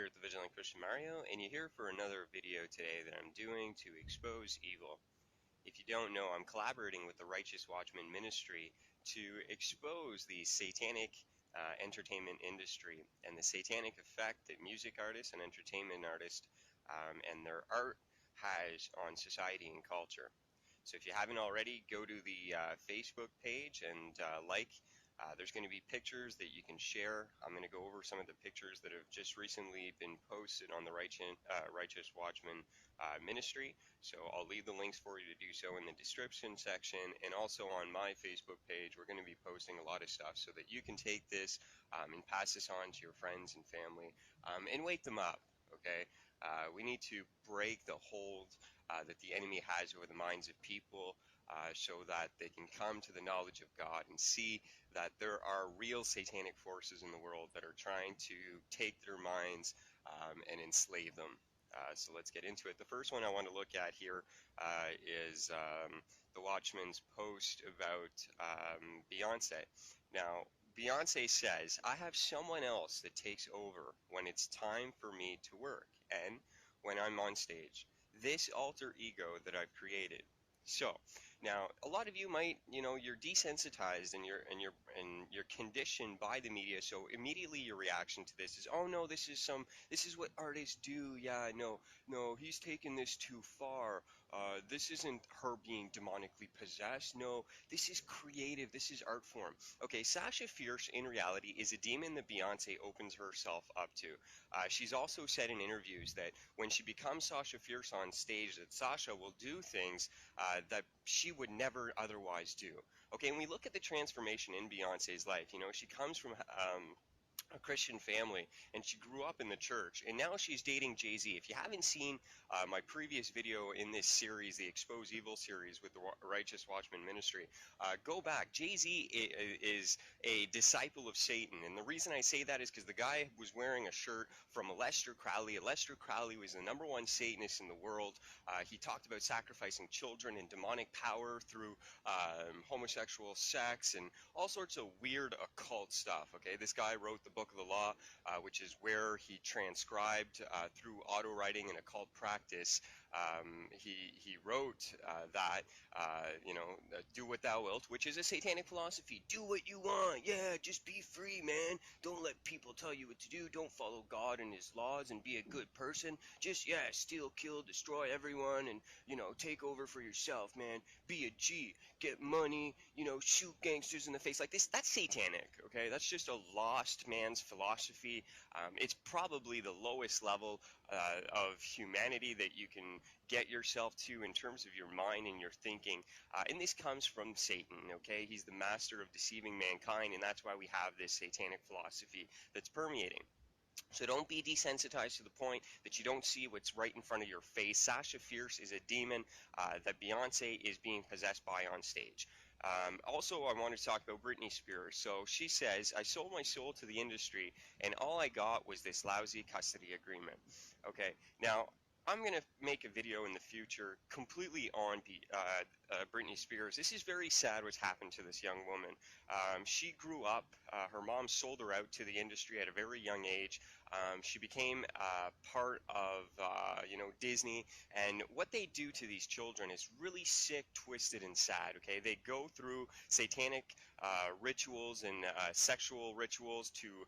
here at the Vigilant Christian Mario, and you're here for another video today that I'm doing to expose evil. If you don't know, I'm collaborating with the Righteous Watchman Ministry to expose the satanic entertainment industry and the satanic effect that music artists and entertainment artists and their art has on society and culture. So if you haven't already, go to the Facebook page and like. There's going to be pictures that you can share. I'm going to go over some of the pictures that have just recently been posted on the Righteous Watchman Ministry. So I'll leave the links for you to do so in the description section, and also on my Facebook page. We're going to be posting a lot of stuff so that you can take this and pass this on to your friends and family and wake them up. Okay, we need to break the hold that the enemy has over the minds of people. So that they can come to the knowledge of God and see that there are real satanic forces in the world that are trying to take their minds and enslave them. So let's get into it. The first one I want to look at here is the Watchman's post about Beyonce. Now, Beyonce says, "I have someone else that takes over when it's time for me to work and when I'm on stage. This alter ego that I've created." So now a lot of you might, you're desensitized and you're conditioned by the media. So immediately your reaction to this is, oh no, this is what artists do. Yeah, no, he's taken this too far. This isn't her being demonically possessed. No, this is creative. This is art form. Okay, Sasha Fierce in reality is a demon that Beyonce opens herself up to. She's also said in interviews that when she becomes Sasha Fierce on stage, that Sasha will do things that she would never otherwise do. Okay, and we look at the transformation in Beyonce's life. She comes from a Christian family, and she grew up in the church, and now she's dating Jay-Z. If you haven't seen my previous video in this series, the Expose Evil series with the Righteous Watchman Ministry, go back. Jay-Z is a disciple of Satan, and the reason I say that is because the guy was wearing a shirt from Aleister Crowley. Aleister Crowley was the #1 Satanist in the world. He talked about sacrificing children and demonic power through homosexual sex and all sorts of weird occult stuff. Okay, this guy wrote the Book of the Law, which is where he transcribed through auto writing and occult practice. He wrote that do what thou wilt, which is a satanic philosophy. Do what you want. Yeah, just be free, man. Don't let people tell you what to do. Don't follow God and his laws and be a good person. Just steal, kill, destroy everyone, and take over for yourself, man. Be a G, get money, shoot gangsters in the face like this. That's satanic. Okay, that's just a lost man's philosophy. It's probably the lowest level of humanity that you can get yourself to in terms of your mind and your thinking. And this comes from Satan, okay? He's the master of deceiving mankind, and that's why we have this satanic philosophy that's permeating. So don't be desensitized to the point that you don't see what's right in front of your face. Sasha Fierce is a demon that Beyonce is being possessed by on stage. Also, I wanted to talk about Britney Spears. So she says, "I sold my soul to the industry, and all I got was this lousy custody agreement." Okay, now I'm going to make a video in the future completely on Britney Spears. This is very sad what's happened to this young woman. She grew up, her mom sold her out to the industry at a very young age. She became part of, Disney, and what they do to these children is really sick, twisted, and sad, okay? They go through satanic rituals and sexual rituals to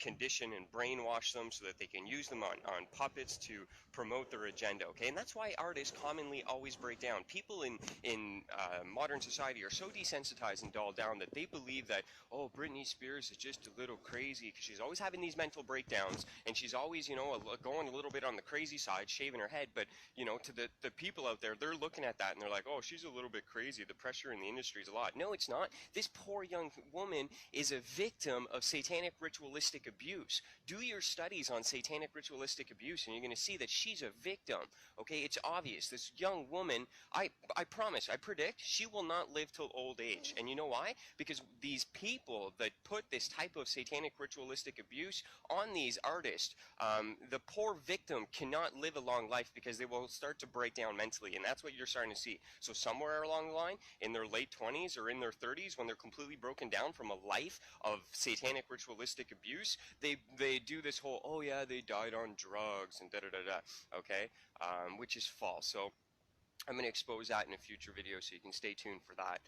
condition and brainwash them so that they can use them on puppets to promote their agenda, okay? And that's why artists commonly always break down. People in modern society are so desensitized and dulled down that they believe that, oh, Britney Spears is just a little crazy because she's always having these mental breakdowns, and she's always, going a little bit on the crazy side, shaving her head. But, to the people out there, they're looking at that and they're like, oh, she's a little bit crazy. The pressure in the industry is a lot. No, it's not. This poor young woman is a victim of satanic ritualistic abuse. Do your studies on satanic ritualistic abuse, and you're going to see that she's a victim. Okay, it's obvious. This young woman, I promise, I predict she will not live till old age. And you know why? Because these people that put this type of satanic ritualistic abuse on these artists, the poor victim cannot live a long life because they will start to break down mentally, and that's what you're starting to see. So somewhere along the line, in their late 20s or in their 30s, when they're completely broken down from a life of satanic ritualistic abuse, they do this whole, oh yeah, they died on drugs and da-da-da-da, okay, which is false. So I'm going to expose that in a future video, so you can stay tuned for that.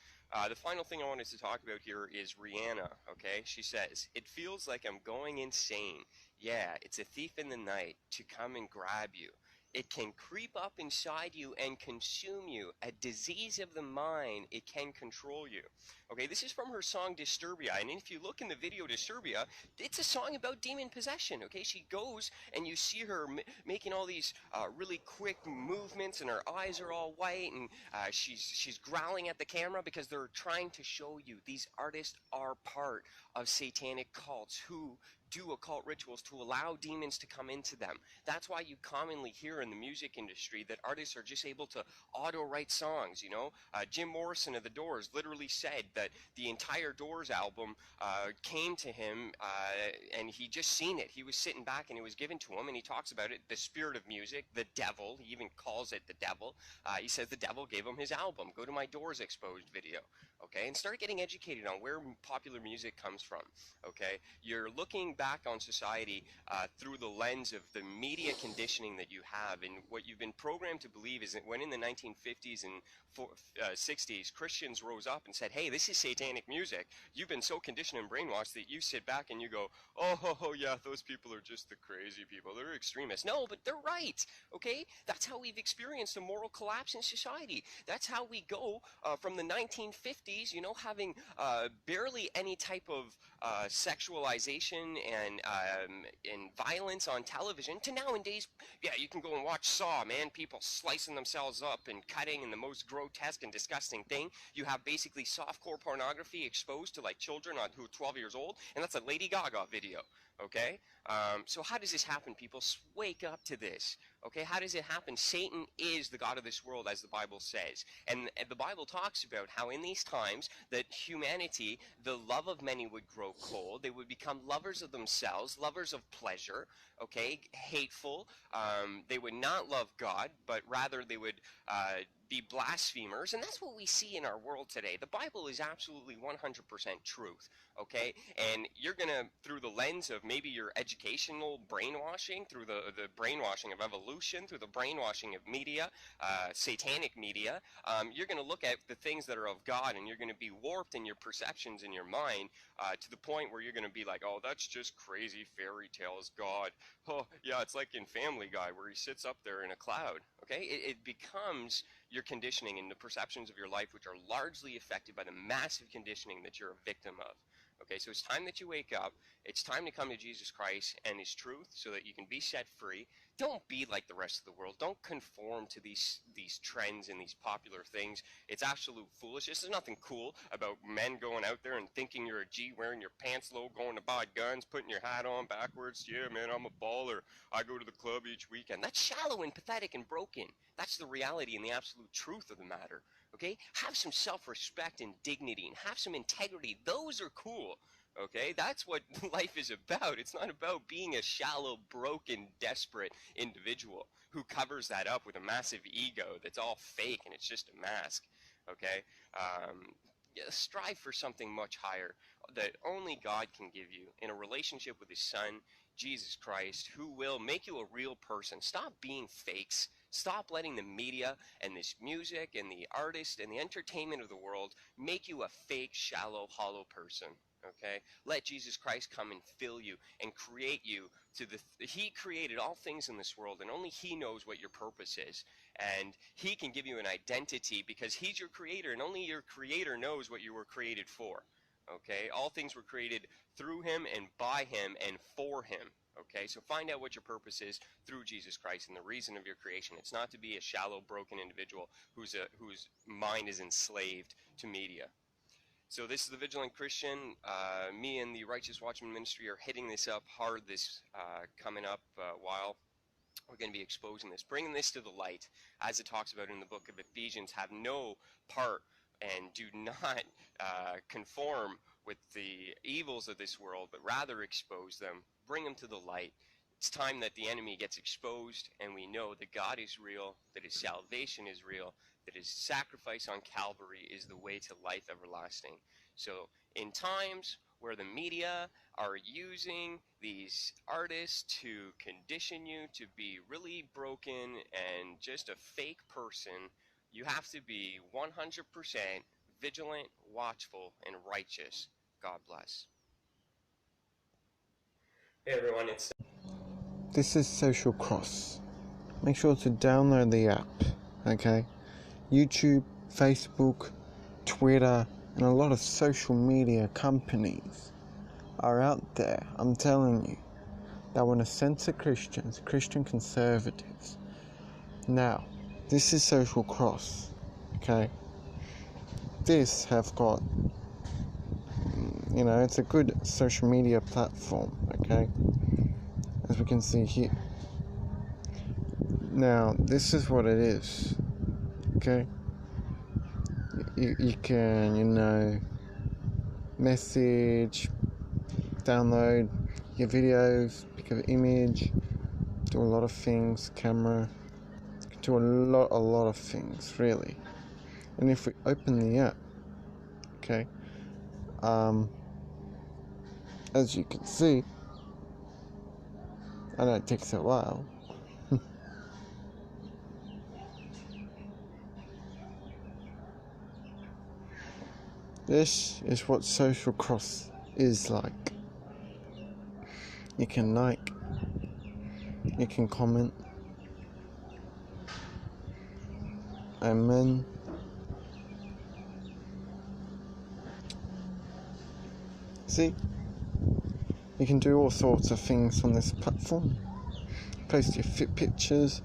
The final thing I wanted to talk about here is Rihanna, okay? She says, "It feels like I'm going insane. Yeah, it's a thief in the night to come and grab you. It can creep up inside you and consume you. A disease of the mind. It can control you." Okay, this is from her song Disturbia. And if you look in the video Disturbia, it's a song about demon possession. Okay, she goes and you see her making all these really quick movements, and her eyes are all white, and she's growling at the camera because they're trying to show you these artists are part of satanic cults who do occult rituals to allow demons to come into them. That's why you commonly hear in the music industry that artists are just able to auto-write songs, you know. Jim Morrison of The Doors literally said that the entire Doors album came to him and he just seen it. He was sitting back and it was given to him, and he talks about it, the spirit of music, the devil. He even calls it the devil. He says the devil gave him his album. Go to my Doors Exposed video, okay, and start getting educated on where popular music comes from, okay. You're looking back on society through the lens of the media conditioning that you have, and what you've been programmed to believe is that when in the 1950s and 60s, Christians rose up and said, hey, this is satanic music. You've been so conditioned and brainwashed that you sit back and you go, oh yeah, those people are just the crazy people. They're extremists. No, but they're right, okay? That's how we've experienced a moral collapse in society. That's how we go from the 1950s, you know, having barely any type of sexualization and violence on television, to nowadays, yeah, you can go and watch Saw, man, people slicing themselves up and cutting, and the most grotesque and disgusting thing. You have basically softcore pornography exposed to like children who are 12 years old, and that's a Lady Gaga video, okay? So how does this happen, people? Wake up to this, okay? How does it happen? Satan is the god of this world, as the Bible says. And the Bible talks about how in these times that humanity, the love of many would grow cold. They would become lovers of themselves, lovers of pleasure, okay? Hateful. They would not love God, but rather they would be blasphemers. And that's what we see in our world today. The Bible is absolutely 100% truth, okay? And you're going to, through the lens of maybe your educational brainwashing, through the brainwashing of evolution, through the brainwashing of media, satanic media, you're going to look at the things that are of God, and you're going to be warped in your perceptions in your mind to the point where you're going to be like, oh, that's just crazy fairy tales, God. Oh, yeah, it's like in Family Guy where he sits up there in a cloud, okay? It becomes your conditioning and the perceptions of your life, which are largely affected by the massive conditioning that you're a victim of. Okay, so it's time that you wake up. It's time to come to Jesus Christ and His truth so that you can be set free. Don't be like the rest of the world. Don't conform to these trends and these popular things. It's absolute foolishness. There's nothing cool about men going out there and thinking you're a G, wearing your pants low, going to buy guns, putting your hat on backwards. Yeah, man, I'm a baller. I go to the club each weekend. That's shallow and pathetic and broken. That's the reality and the absolute truth of the matter. Okay? Have some self-respect and dignity, and have some integrity. Those are cool. Okay? That's what life is about. It's not about being a shallow, broken, desperate individual who covers that up with a massive ego that's all fake and it's just a mask. Okay? Yeah, strive for something much higher that only God can give you in a relationship with His Son, Jesus Christ, who will make you a real person. Stop being fakes. Stop letting the media and this music and the artists and the entertainment of the world make you a fake, shallow, hollow person. Okay? Let Jesus Christ come and fill you and create you to He created all things in this world, and only He knows what your purpose is. And He can give you an identity because He's your creator, and only your creator knows what you were created for. Okay? All things were created through Him and by Him and for Him. Okay, so find out what your purpose is through Jesus Christ and the reason of your creation. It's not to be a shallow, broken individual whose mind is enslaved to media. So this is the Vigilant Christian. Me and the Righteous Watchman Ministry are hitting this up hard this coming up while. We're going to be exposing this, bringing this to the light, as it talks about in the book of Ephesians. Have no part and do not conform with the evils of this world, but rather expose them, bring them to the light. It's time that the enemy gets exposed, and we know that God is real, that his salvation is real, that his sacrifice on Calvary is the way to life everlasting. So in times where the media are using these artists to condition you to be really broken and just a fake person, you have to be 100% vigilant, watchful, and righteous. God bless. Hey everyone, This is SocialCross. Make sure to download the app, okay? YouTube, Facebook, Twitter, and a lot of social media companies are out there, I'm telling you, that want to censor Christians, Christian conservatives. Now, this is SocialCross, okay? This have got, it's a good social media platform, okay? As we can see here. Now, this is what it is, okay? You can, message, download your videos, pick an image, do a lot of things, camera, do a lot of things, really. And if we open the app, okay, as you can see, I know it takes a while. This is what SocialCross is like. You can like, you can comment, amen. See, you can do all sorts of things on this platform. Post your fit pictures,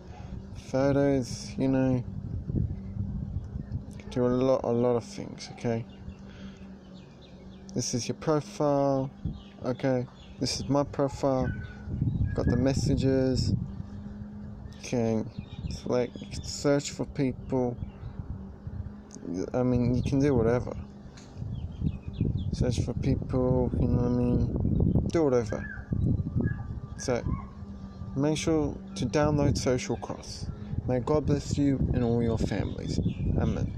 photos, do a lot of things, okay? This is your profile, okay? This is my profile. Got the messages. You can select, you can search for people. I mean, you can do whatever. Search for people, do whatever. So, make sure to download SocialCross. May God bless you and all your families. Amen.